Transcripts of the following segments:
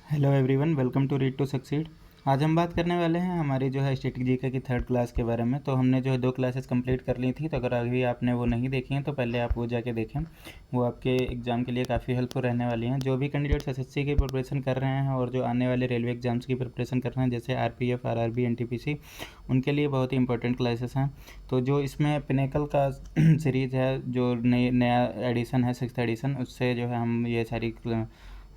Hello everyone, welcome to read to succeed. आज हम बात करने वाले हैं हमारी जो है स्टैटिक जीके की थर्ड क्लास के बारे में। तो हमने जो है 2 क्लासेस कंप्लीट कर ली थी, तो अगर अभी आपने वो नहीं देखी हैं तो पहले आप वो जाके देखें। वो आपके एग्ज़ाम के लिए काफ़ी हेल्पफुल रहने वाली हैं। जो भी कैंडिडेट्स एसएससी की प्रिपरेशन कर रहे हैं और जो आने वाले रेलवे एग्जाम्स की प्रिपरेशन कर रहे हैं, जैसे आरपीएफ, आरआरबी, एनटीपीसी, उनके लिए बहुत ही इंपॉर्टेंट क्लासेस हैं। तो जो इसमें पिनेकल का सीरीज़ है, जो नया एडिशन है, 6th एडिशन, उससे जो है हम ये सारी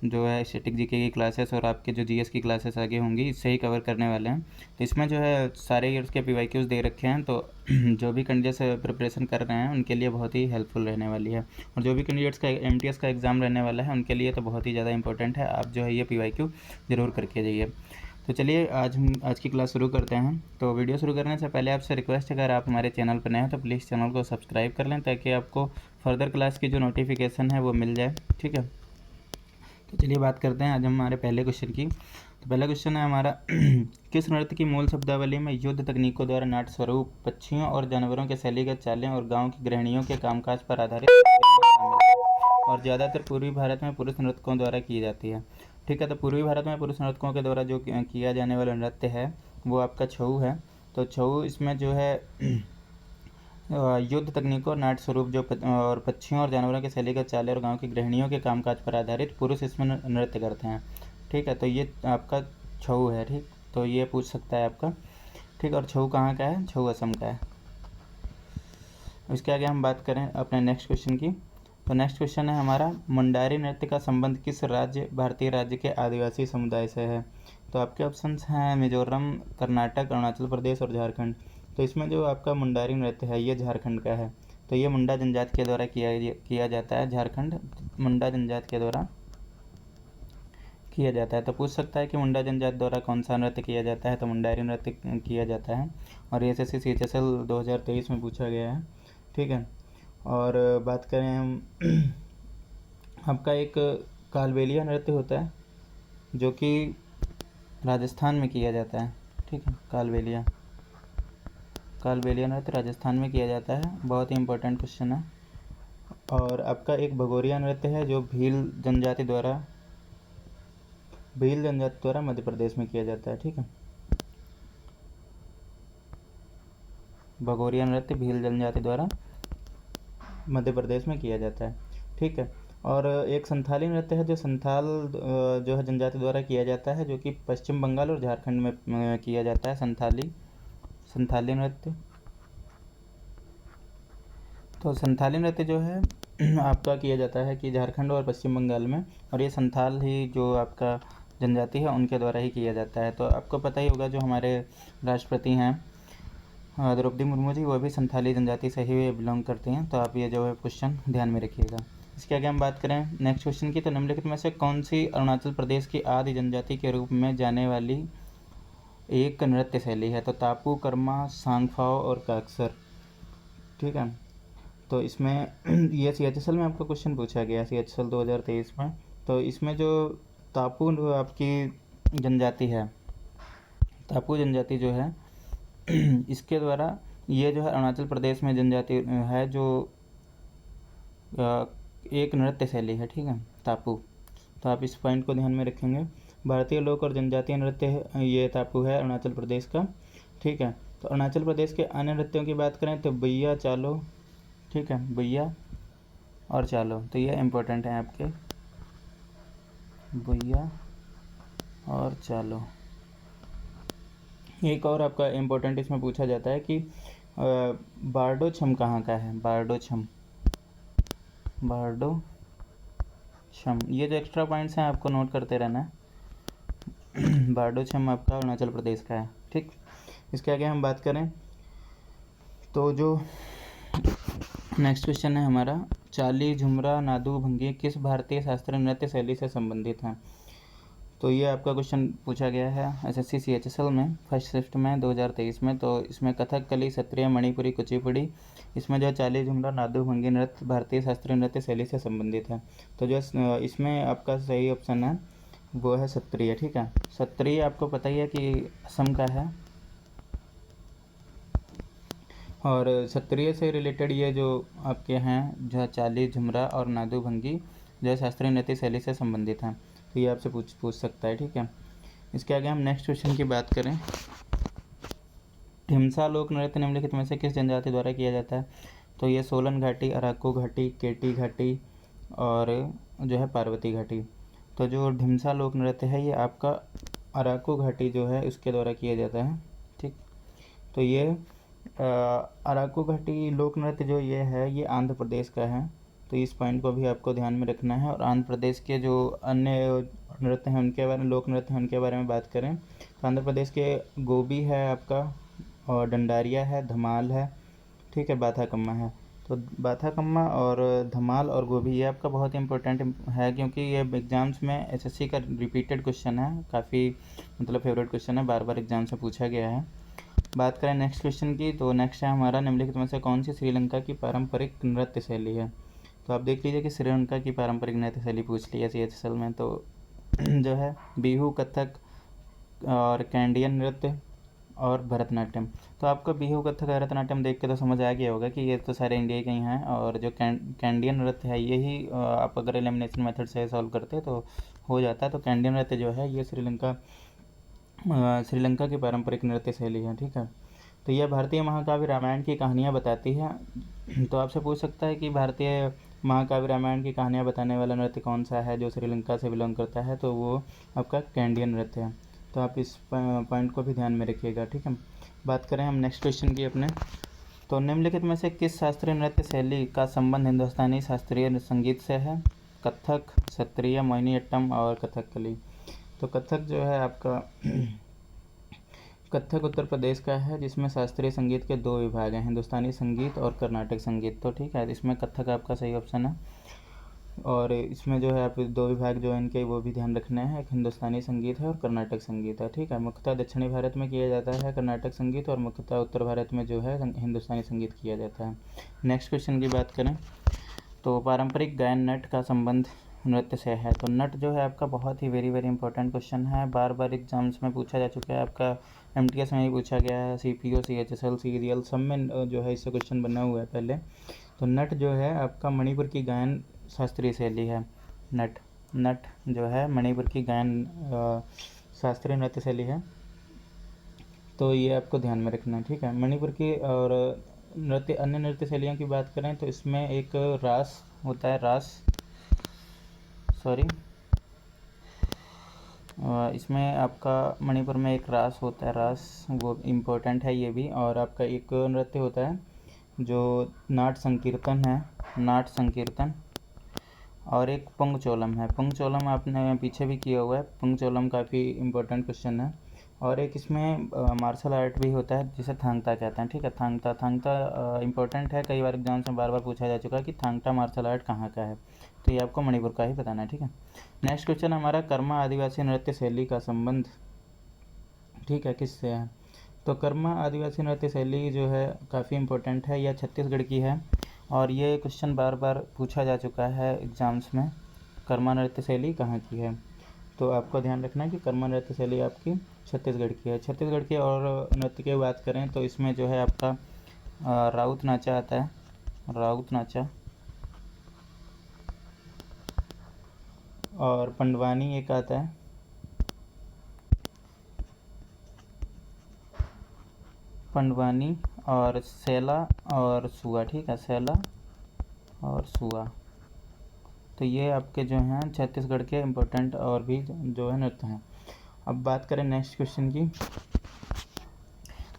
जो है स्टैटिक जीके की क्लासेस और आपके जो जीएस की क्लासेस आगे होंगी, इससे ही कवर करने वाले हैं। तो इसमें जो है सारे ईयर्स के पीवाईक्यूज़ दे रखे हैं, तो जो भी कैंडिडेट्स प्रिपरेशन कर रहे हैं उनके लिए बहुत ही हेल्पफुल रहने वाली है। और जो भी कैंडिडेट्स का एमटीएस का एग्ज़ाम रहने वाला है उनके लिए तो बहुत ही ज़्यादा इंपॉर्टेंट है। आप जो है ये पीवाईक्यू ज़रूर करके जाइए। तो चलिए आज की क्लास शुरू करते हैं। तो वीडियो शुरू करने से पहले आपसे रिक्वेस्ट है, अगर आप हमारे चैनल पर नए हैं तो प्लीज़ चैनल को सब्सक्राइब कर लें, ताकि आपको फर्दर क्लास की जो नोटिफिकेशन है वो मिल जाए। ठीक है, तो चलिए बात करते हैं आज हम हमारे पहले क्वेश्चन की। तो पहला क्वेश्चन है हमारा किस नृत्य की मूल शब्दावली में युद्ध तकनीकों द्वारा नाट्य स्वरूप, पक्षियों और जानवरों के शैलीगत चालें और गांव की गृहिणियों के कामकाज पर आधारित शामिल है और ज़्यादातर पूर्वी भारत में पुरुष नर्तकों द्वारा की जाती है। ठीक है, तो पूर्वी भारत में पुरुष नर्तकों के द्वारा जो किया जाने वाला नृत्य है वो आपका छऊ है। तो छऊ इसमें जो है युद्ध तकनीकों और नाट्य स्वरूप जो और पक्षियों और जानवरों के शैलीगत चालें और गांव की गृहिणियों के कामकाज पर आधारित पुरुष इसमें नृत्य करते हैं। ठीक है, तो ये आपका छऊ है। ठीक, तो ये पूछ सकता है आपका। ठीक, और छऊ कहाँ का है? छऊ असम का है। इसके आगे हम बात करें अपने नेक्स्ट क्वेश्चन की। तो नेक्स्ट क्वेश्चन है हमारा, मुंडारी नृत्य का संबंध किस भारतीय राज्य के आदिवासी समुदाय से है? तो आपके ऑप्शंस हैं मिजोरम, कर्नाटक, अरुणाचल प्रदेश और झारखंड। तो इसमें जो आपका मुंडारी नृत्य है ये झारखंड का है। तो ये मुंडा जनजाति के द्वारा किया जाता है। झारखंड मुंडा जनजाति के द्वारा किया जाता है। तो पूछ सकता है कि मुंडा जनजाति द्वारा कौन सा नृत्य किया जाता है? तो मुंडारी नृत्य किया जाता है और ये एसएससी सीएचएसएल 2023 में पूछा गया है। ठीक है, और बात करें हम आपका एक कालबेलिया नृत्य होता है जो कि राजस्थान में किया जाता है। ठीक है, कालबेलिया नृत्य राजस्थान में किया जाता है। बहुत ही इंपॉर्टेंट क्वेश्चन है। और आपका एक भगोरिया नृत्य है जो भील जनजाति द्वारा मध्य प्रदेश में किया जाता है। ठीक है, भगोरिया नृत्य भील जनजाति द्वारा मध्य प्रदेश में किया जाता है। ठीक है, और एक संथाली नृत्य है जो संथाल जो है जनजाति द्वारा किया जाता है, जो कि पश्चिम बंगाल और झारखंड में किया जाता है। संथाली नृत्य। तो संथाली नृत्य जो है आपका किया जाता है कि झारखंड और पश्चिम बंगाल में, और ये संथाल ही जो आपका जनजाति है उनके द्वारा ही किया जाता है। तो आपको पता ही होगा जो हमारे राष्ट्रपति हैं द्रौपदी मुर्मू जी, वो भी संथाली जनजाति से ही बिलोंग करती हैं। तो आप ये जो है क्वेश्चन ध्यान में रखिएगा। इसके आगे हम बात करें नेक्स्ट क्वेश्चन की। तो निम्नलिखित में से कौन सी अरुणाचल प्रदेश की आदि जनजाति के रूप में जाने वाली एक नृत्य शैली है? तो तापू, कर्मा, सांगफाओ और काक्सर। ठीक है, तो इसमें ये सीएचएसएल में आपका क्वेश्चन पूछा गया, सीएचएसएल 2023 में। तो इसमें जो तापू आपकी जनजाति है, तापू जनजाति जो है इसके द्वारा ये जो है अरुणाचल प्रदेश में जनजाति है जो एक नृत्य शैली है। ठीक है, तापू। तो आप इस पॉइंट को ध्यान में रखेंगे। भारतीय लोक और जनजातीय नृत्य है ये तापू है अरुणाचल प्रदेश का। ठीक है, तो अरुणाचल प्रदेश के अन्य नृत्यों की बात करें तो बैया, चालो। ठीक है, बैया और चालो, तो ये इम्पोर्टेंट है आपके, बैया और चालो। एक और आपका इम्पोर्टेंट इसमें पूछा जाता है कि बारडो छम कहाँ का है? बारडो छम, ये जो एक्स्ट्रा पॉइंट्स हैं आपको नोट करते रहना है। बारडो छम आपका अरुणाचल प्रदेश का है। ठीक, इसके आगे हम बात करें तो जो नेक्स्ट क्वेश्चन है हमारा, चाली, झुमरा, नादू, भंगी किस भारतीय शास्त्रीय नृत्य शैली से संबंधित हैं? तो ये आपका क्वेश्चन पूछा गया है एसएससी सीएचएसएल में फर्स्ट शिफ्ट में 2023 में। तो इसमें कथकली, सत्रिय, मणिपुरी, कुचिपुड़ी, इसमें जो चाली, झुमरा, नादू, भंगी नृत्य भारतीय शास्त्रीय नृत्य शैली से संबंधित है। तो जो इसमें आपका सही ऑप्शन है वो है सत्रिय। ठीक है, सत्रिय आपको पता ही है कि असम का है, और सत्रिय से रिलेटेड ये जो आपके हैं जो चाली, झुमरा और नादू भंगी जो शास्त्रीय नृत्य शैली से संबंधित हैं। तो ये आपसे पूछ सकता है, ठीक है। इसके आगे हम नेक्स्ट क्वेश्चन की बात करें। ढिमसा लोक नृत्य निम्नलिखित में से किस जनजाति द्वारा किया जाता है? तो ये सोलन घाटी, अराकू घाटी, केटी घाटी और जो है पार्वती घाटी। तो जो ढिमसा लोक नृत्य है ये आपका अराकू घाटी जो है उसके द्वारा किया जाता है, ठीक। तो ये अराकू घाटी लोक नृत्य जो ये है ये आंध्र प्रदेश का है, तो इस पॉइंट को भी आपको ध्यान में रखना है। और आंध्र प्रदेश के जो अन्य नृत्य हैं उनके बारे में, लोक नृत्य हैं उनके बारे में बात करें तो आंध्र प्रदेश के गोबी है आपका, और डंडारिया है, धमाल है, ठीक है, बाथा कम्मा है। तो बाथा कम्मा और धमाल और गोभी ये आपका बहुत इंपॉर्टेंट है, क्योंकि ये एग्ज़ाम्स में एसएससी का रिपीटेड क्वेश्चन है, काफ़ी मतलब फेवरेट क्वेश्चन है, बार बार एग्जाम से पूछा गया है। बात करें नेक्स्ट क्वेश्चन की, तो नेक्स्ट है हमारा निम्नलिखित में से कौन सी श्रीलंका की पारंपरिक नृत्य शैली है? तो आप देख लीजिए कि श्रीलंका की पारंपरिक नृत्य शैली पूछ ली है CHSL में, तो जो है बिहू, कथक और कैंडियन नृत्य और भरतनाट्यम। तो आपको बिहू, कथक, भरतनाट्यम देख के तो समझ आ गया होगा कि ये तो सारे इंडिया के ही हैं, और जो कैंडियन नृत्य है यही आप अगर एलिमिनेशन मेथड से सॉल्व करते तो हो जाता है। तो कैंडियन नृत्य जो है ये श्रीलंका की पारंपरिक नृत्य शैली है, ठीक है। तो यह भारतीय महाकाव्य रामायण की कहानियाँ बताती है। तो आपसे पूछ सकता है कि भारतीय महाकाव्य रामायण की कहानियाँ बताने वाला नृत्य कौन सा है जो श्रीलंका से बिलोंग करता है? तो वो आपका कैंडियन नृत्य है। तो आप इस पॉइंट को भी ध्यान में रखिएगा, ठीक है। बात करें हम नेक्स्ट क्वेश्चन की अपने, तो निम्नलिखित में से किस शास्त्रीय नृत्य शैली का संबंध हिंदुस्तानी शास्त्रीय संगीत से है? कथक, सत्रिय, मोहिनीअट्टम और कथकली। तो कथक जो है आपका कथक उत्तर प्रदेश का है, जिसमें शास्त्रीय संगीत के 2 विभाग हैं, हिंदुस्तानी संगीत और कर्नाटक संगीत। तो ठीक है, इसमें कथक आपका सही ऑप्शन है। और इसमें जो है आप 2 विभाग जो है इनके वो भी ध्यान रखना है, एक हिंदुस्तानी संगीत है और कर्नाटक संगीत है, ठीक है। मुख्यतः दक्षिणी भारत में किया जाता है कर्नाटक संगीत, और मुख्यतः उत्तर भारत में जो है हिंदुस्तानी संगीत किया जाता है। नेक्स्ट क्वेश्चन की बात करें तो पारंपरिक गायन नट का संबंध नृत्य से है। तो नट जो है आपका बहुत ही वेरी इंपॉर्टेंट क्वेश्चन है, बार बार एग्जाम्स में पूछा जा चुका है, आपका MTS में ही पूछा गया है, CPO, CHSL, सीरियल सब में जो है इससे क्वेश्चन बना हुआ है पहले। तो नट जो है आपका मणिपुर की गायन शास्त्रीय शैली है। नट जो है मणिपुर की गायन शास्त्रीय नृत्य शैली है, तो ये आपको ध्यान में रखना है, ठीक है। मणिपुर की और अन्य नृत्य शैलियों की बात करें तो इसमें एक रास होता है, इसमें आपका मणिपुर में एक रास होता है, वो इम्पोर्टेंट है ये भी। और आपका एक नृत्य होता है जो नाट संकीर्तन और एक पुंगचोलम है। पुंगचोलम आपने पीछे भी किया हुआ है, पुंगचोलम काफ़ी इम्पोर्टेंट क्वेश्चन है। और एक इसमें मार्शल आर्ट भी होता है जिसे थांगता कहते हैं, ठीक है। थांगता इम्पोर्टेंट है, कई बार एग्जाम्स में बार बार पूछा जा चुका है कि थांगता मार्शल आर्ट कहाँ का है, तो ये आपको मणिपुर का ही बताना है, ठीक है। नेक्स्ट क्वेश्चन हमारा कर्मा आदिवासी नृत्य शैली का संबंध, ठीक है, किससे है? तो कर्मा आदिवासी नृत्य शैली जो है काफ़ी इम्पोर्टेंट है, यह छत्तीसगढ़ की है, और ये क्वेश्चन बार बार पूछा जा चुका है एग्जाम्स में, कर्मा नृत्य शैली कहाँ की है? तो आपको ध्यान रखना है कि कर्मा नृत्य शैली आपकी छत्तीसगढ़ की है। छत्तीसगढ़ की और नृत्य की बात करें तो इसमें जो है आपका राउत नाचा आता है, राउत नाचा, और पंडवानी एक आता है, पंडवानी और सैला और सुआ, ठीक है, सैला और सुआ। तो ये आपके जो हैं छत्तीसगढ़ के इम्पोर्टेंट और भी जो है नृत्य हैं। अब बात करें नेक्स्ट क्वेश्चन की,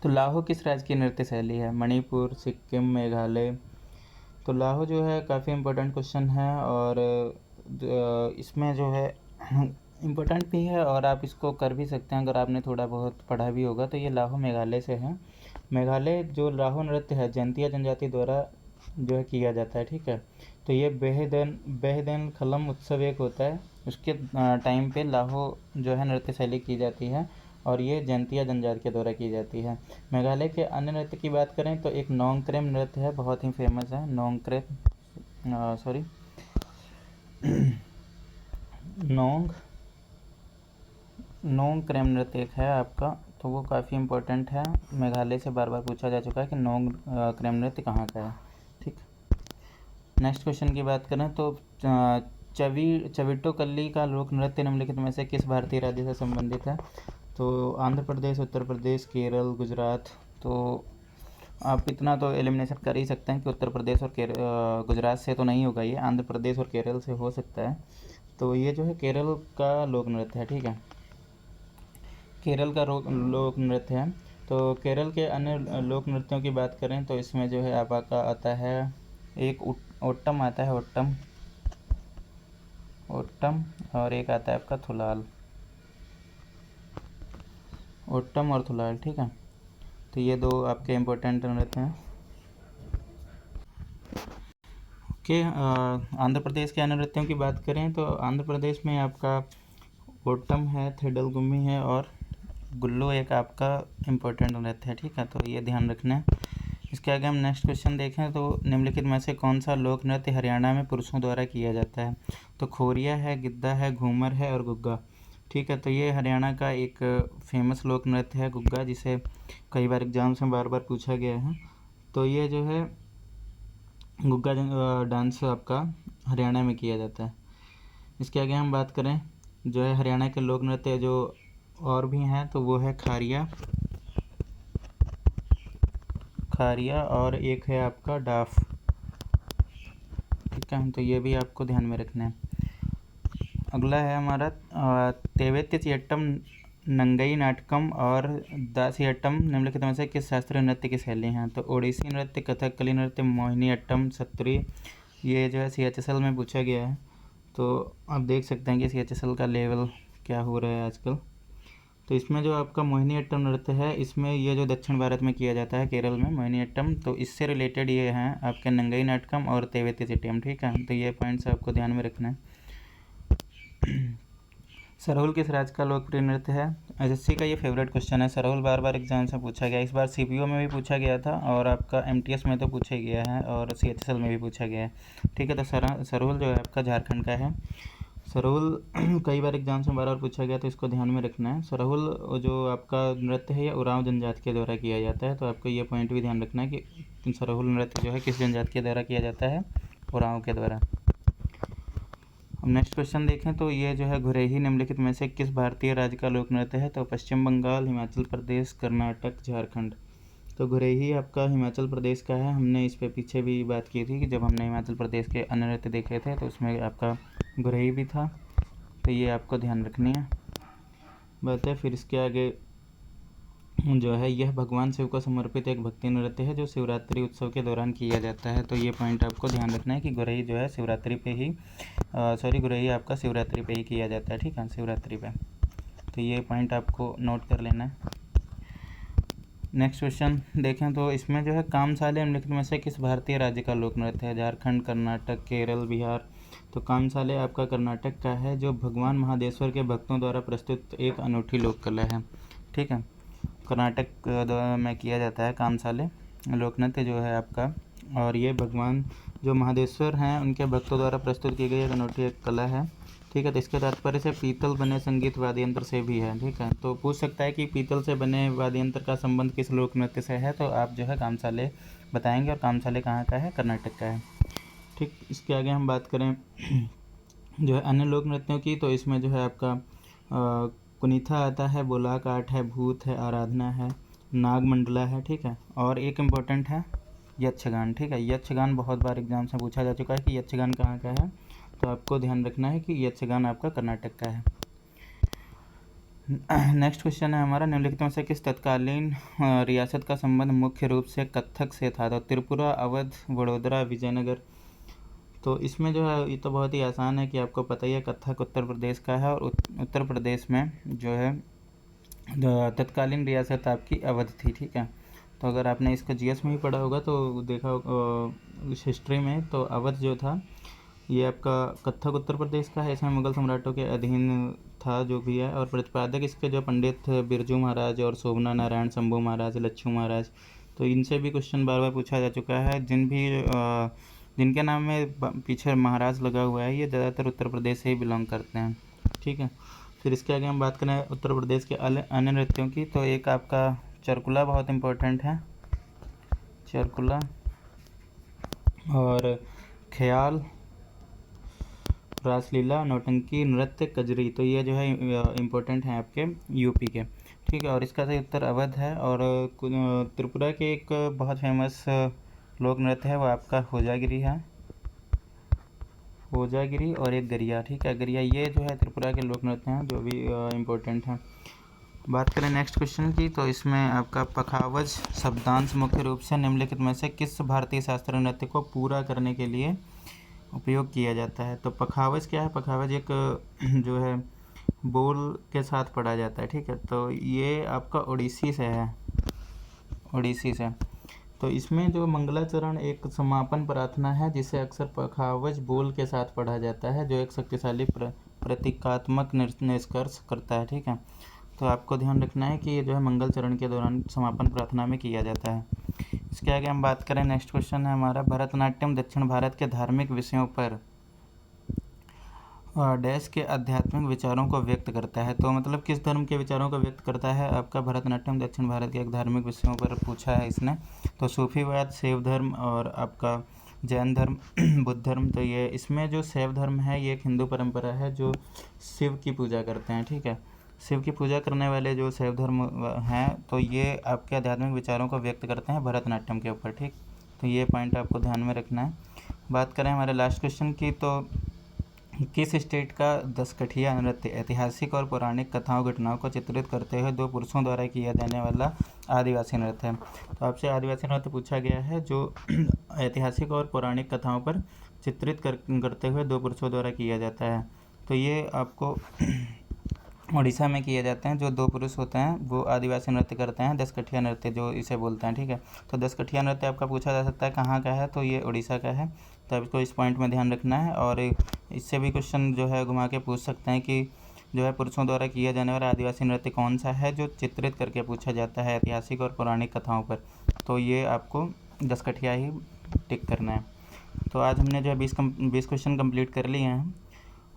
तो लाहो किस राज्य की नृत्य शैली है? मणिपुर, सिक्किम, मेघालय। तो लाहो जो है काफ़ी इम्पोर्टेंट क्वेश्चन है, और इसमें जो है इम्पोर्टेंट भी है और आप इसको कर भी सकते हैं अगर आपने थोड़ा बहुत पढ़ा भी होगा। तो ये लाहो मेघालय से है। मेघालय जो लाहो नृत्य है जैंतिया जनजाति द्वारा जो है किया जाता है, ठीक है। तो ये बेहदेन खलम उत्सव एक होता है, उसके टाइम पे लाहो जो है नृत्य शैली की जाती है, और ये जैंतिया जनजाति के द्वारा की जाती है। मेघालय के अन्य नृत्य की बात करें तो एक नोंगक्रेम नृत्य है, बहुत ही फेमस है, नोंगक्रेम नृत्य एक है आपका, तो वो काफ़ी इम्पोर्टेंट है, मेघालय से बार बार पूछा जा चुका है कि नोंगक्रेम नृत्य कहाँ का है, ठीक। नेक्स्ट क्वेश्चन की बात करें तो चविट्टोकल्ली का लोक नृत्य निम्नलिखित में से किस भारतीय राज्य से संबंधित है? तो आंध्र प्रदेश, उत्तर प्रदेश, केरल, गुजरात। तो आप इतना तो एलिमिनेशन कर ही सकते हैं कि उत्तर प्रदेश और गुजरात से तो नहीं होगा, ये आंध्र प्रदेश और केरल से हो सकता है। तो ये जो है केरल का लोक नृत्य है, ठीक है, केरल का लोक नृत्य है। तो केरल के अन्य लोक नृत्यों की बात करें तो इसमें जो है आपका आता है एक ओट्टम आता है, ओट्टम, और एक आता है आपका थुलाल, ओट्टम और थुलाल, ठीक है। तो ये दो आपके इम्पोर्टेंट नृत्य हैं। ओके, आंध्र प्रदेश के अन्य नृत्यों की बात करें तो आंध्र प्रदेश में आपका ओट्टम है, थिडल गुम्मी है और गुल्लू एक आपका इम्पोर्टेंट नृत्य है, ठीक है। तो ये ध्यान रखना है। इसके आगे हम नेक्स्ट क्वेश्चन देखें तो निम्नलिखित में से कौन सा लोक नृत्य हरियाणा में पुरुषों द्वारा किया जाता है? तो खोरिया है, गिद्धा है, घूमर है और गुग्गा, ठीक है। तो ये हरियाणा का एक फेमस लोक नृत्य है गुग्गा, जिसे कई बार एग्जाम्स में बार बार पूछा गया है। तो ये जो है गुग्गा डांस आपका हरियाणा में किया जाता है। इसके आगे हम बात करें जो है हरियाणा के लोक नृत्य जो और भी हैं तो वो है खारिया और एक है आपका डाफ, ठीक है। तो ये भी आपको ध्यान में रखना है। अगला है हमारा तेवेत्य चियट्टम, नंगई नाटकम और दासियट्टम निम्नलिखित में से किस शास्त्रीय नृत्य की शैली हैं? तो ओडिसी नृत्य, कथकली नृत्य, मोहिनी अट्टम, सत्रिय, ये जो है CHSL में पूछा गया है। तो आप देख सकते हैं कि CHSL का लेवल क्या हो रहा है आजकल। तो इसमें जो आपका मोहिनी अट्टम नृत्य है, इसमें ये जो दक्षिण भारत में किया जाता है केरल में मोहिनी अट्टम, तो इससे रिलेटेड ये हैं आपके नंगई नाटकम और तेवेती चिट्टियम, ठीक है। तो ये पॉइंट्स आपको ध्यान में रखना है। सरहुल किस राज्य का लोकप्रिय नृत्य है? SSC का ये फेवरेट क्वेश्चन है। सरहुल बार बार एग्जाम से पूछा गया, इस बार CPO में भी पूछा गया था और आपका MTS में तो पूछा गया है और CHSL में भी पूछा गया है, ठीक है। तो सरहुल जो है आपका झारखंड का है। सरहुल कई बार एग्जाम में बार बार पूछा गया, तो इसको ध्यान में रखना है। सरहुल जो आपका नृत्य है ये उरांव जनजाति के द्वारा किया जाता है, तो आपको ये पॉइंट भी ध्यान रखना है कि सरहुल नृत्य जो है किस जनजाति के द्वारा किया जाता है? उरांव के द्वारा। अब नेक्स्ट क्वेश्चन देखें तो ये जो है घुरेही निम्नलिखित में से किस भारतीय राज्य का लोक नृत्य है? तो पश्चिम बंगाल, हिमाचल प्रदेश, कर्नाटक, झारखंड। तो घुरेही आपका हिमाचल प्रदेश का है। हमने इस पे पीछे भी बात की थी कि जब हमने हिमाचल प्रदेश के अन्य नृत्य देखे थे तो उसमें आपका घुरेही भी था, तो ये आपको ध्यान रखनी है बात है। फिर इसके आगे जो है यह भगवान शिव को समर्पित एक भक्ति नृत्य है जो शिवरात्रि उत्सव के दौरान किया जाता है। तो ये पॉइंट आपको ध्यान रखना है कि घुरेही जो है शिवरात्रि पे ही घुरेही आपका शिवरात्रि पे ही किया जाता है, ठीक है, शिवरात्रि पे। तो ये पॉइंट आपको नोट कर लेना है। नेक्स्ट क्वेश्चन देखें तो इसमें जो है कामसाले निम्नलिखित में से किस भारतीय राज्य का लोक नृत्य है? झारखंड, कर्नाटक, केरल, बिहार। तो कामसाले आपका कर्नाटक का है, जो भगवान महादेश्वर के भक्तों द्वारा प्रस्तुत एक अनूठी लोक कला है, ठीक है। कर्नाटक में किया जाता है कामसाले लोक नृत्य जो है आपका, और ये भगवान जो महादेश्वर हैं उनके भक्तों द्वारा प्रस्तुत की गई एक अनूठी एक कला है, ठीक है। तो इसके तात्पर्य से पीतल बने संगीत वाद्य यंत्र से भी है, ठीक है। तो पूछ सकता है कि पीतल से बने वाद्य यंत्र का संबंध किस लोक नृत्य से है? तो आप जो है कामसाले बताएंगे, और कामसाले कहाँ का है? कर्नाटक का है, ठीक। इसके आगे हम बात करें जो है अन्य लोक नृत्यों की, तो इसमें जो है आपका कुनीथा आता है, बोलाक आर्ट है, भूत है, आराधना है, नागमंडला है, ठीक है। और एक इम्पोर्टेंट है यक्षगान, ठीक है। यक्षगान बहुत बार एग्जाम से पूछा जा चुका है कि यक्षगान कहाँ का है, तो आपको ध्यान रखना है कि यक्षगान आपका कर्नाटक का है। नेक्स्ट क्वेश्चन है हमारा निम्नलिखित में से किस तत्कालीन रियासत का संबंध मुख्य रूप से कथक से था? तो त्रिपुरा, अवध, वडोदरा, विजयनगर। तो इसमें जो है ये तो बहुत ही आसान है कि आपको पता ही है, कथक उत्तर प्रदेश का है और उत्तर प्रदेश में जो है तत्कालीन रियासत आपकी अवध थी, ठीक है। तो अगर आपने इसको GS में ही पढ़ा होगा तो देखा हिस्ट्री में, तो अवध जो था ये आपका कथक उत्तर प्रदेश का है, इसमें मुगल सम्राटों के अधीन था जो भी है। और प्रतिपादक इसके जो पंडित बिरजू महाराज और शोभना नारायण, शंभू महाराज, लच्छू महाराज, तो इनसे भी क्वेश्चन बार बार पूछा जा चुका है। जिनके नाम में पीछे महाराज लगा हुआ है ये ज़्यादातर उत्तर प्रदेश से ही बिलोंग करते हैं, ठीक है। फिर इसके आगे हम बात करें उत्तर प्रदेश के अन्य नृत्यों की, तो एक आपका चरकुला बहुत इम्पोर्टेंट है, चरकुला, और ख्याल, रासलीला, नौटंकी, नृत्य, कजरी। तो ये जो है इम्पोर्टेंट हैं आपके यूपी के, ठीक है। और इसका सही उत्तर अवध है। और त्रिपुरा के एक बहुत फेमस लोक नृत्य है वो आपका होजागिरी है, होजागिरी और एक गरिया, ठीक है, गरिया। ये जो है त्रिपुरा के लोक नृत्य हैं जो भी इम्पोर्टेंट हैं। बात करें नेक्स्ट क्वेश्चन की, तो इसमें आपका पखावज शब्दांश मुख्य रूप से निम्नलिखित में से किस भारतीय शास्त्रीय नृत्य को पूरा करने के लिए उपयोग किया जाता है? तो पखावज क्या है? पखावज एक जो है बोल के साथ पढ़ा जाता है, ठीक है। तो ये आपका ओडिसी से है, ओडिसी से। तो इसमें जो मंगलाचरण एक समापन प्रार्थना है जिसे अक्सर पखावज बोल के साथ पढ़ा जाता है, जो एक शक्तिशाली प्रतीकात्मक निष्कर्ष करता है, ठीक है। तो आपको ध्यान रखना है कि ये जो है मंगल चरण के दौरान समापन प्रार्थना में किया जाता है। इसके आगे हम बात करें, नेक्स्ट क्वेश्चन है हमारा, भरतनाट्यम दक्षिण भारत के धार्मिक विषयों पर डैश के आध्यात्मिक विचारों को व्यक्त करता है। तो मतलब किस धर्म के विचारों को व्यक्त करता है आपका भरतनाट्यम दक्षिण भारत के एक धार्मिक विषयों पर पूछा है इसने। तो सूफीवाद, शैव धर्म और आपका जैन धर्म, बुद्ध धर्म। तो ये इसमें जो शैव धर्म है ये एक हिंदू परंपरा है जो शिव की पूजा करते हैं, ठीक है। शिव की पूजा करने वाले जो शैव धर्म हैं तो ये आपके आध्यात्मिक विचारों को व्यक्त करते हैं भरतनाट्यम के ऊपर, ठीक। तो ये पॉइंट आपको ध्यान में रखना है। बात करें हमारे लास्ट क्वेश्चन की, तो किस स्टेट का दसकठिया नृत्य ऐतिहासिक और पौराणिक कथाओं घटनाओं को चित्रित करते हुए दो पुरुषों द्वारा किया जाने वाला आदिवासी नृत्य है? तो आपसे आदिवासी नृत्य पूछा गया है जो ऐतिहासिक और पौराणिक कथाओं पर चित्रित करते हुए दो पुरुषों द्वारा किया जाता है। तो ये आपको उड़ीसा में किए जाते हैं। जो दो पुरुष होते हैं वो आदिवासी नृत्य करते हैं, दसकठिया नृत्य जो इसे बोलते हैं, ठीक है। तो दसकठिया नृत्य आपका पूछा जा सकता है कहाँ का है, तो ये उड़ीसा का है। तो आपको इस पॉइंट में ध्यान रखना है। और इससे भी क्वेश्चन जो है घुमा के पूछ सकते हैं कि जो है पुरुषों द्वारा किया जाने वाला आदिवासी नृत्य कौन सा है जो चित्रित करके पूछा जाता है ऐतिहासिक और पौराणिक कथाओं पर। तो ये आपको दसकठिया ही टिक करना है। तो आज हमने जो है 20 क्वेश्चन कंप्लीट कर लिए हैं।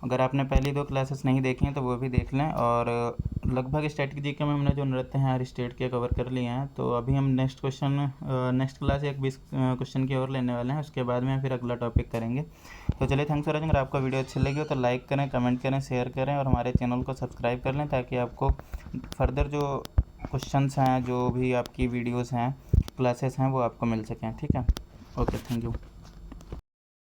अगर आपने पहली दो क्लासेस नहीं देखी हैं तो वो भी देख लें। और लगभग स्टैटिक जीके में हमने जो नृत्य हैं हर स्टेट के कवर कर लिए हैं। तो अभी हम नेक्स्ट क्लास एक 20 क्वेश्चन की और लेने वाले हैं, उसके बाद में फिर अगला टॉपिक करेंगे। तो चलिए, थैंक्स फॉर वॉचिंग। अगर आपको वीडियो अच्छी लगी हो तो लाइक करें, कमेंट करें, शेयर करें और हमारे चैनल को सब्सक्राइब कर लें ताकि आपको फर्दर जो क्वेश्चंस हैं, जो भी आपकी वीडियोज़ हैं, क्लासेस हैं, वो आपको मिल सकें, ठीक है। Okay, thank you.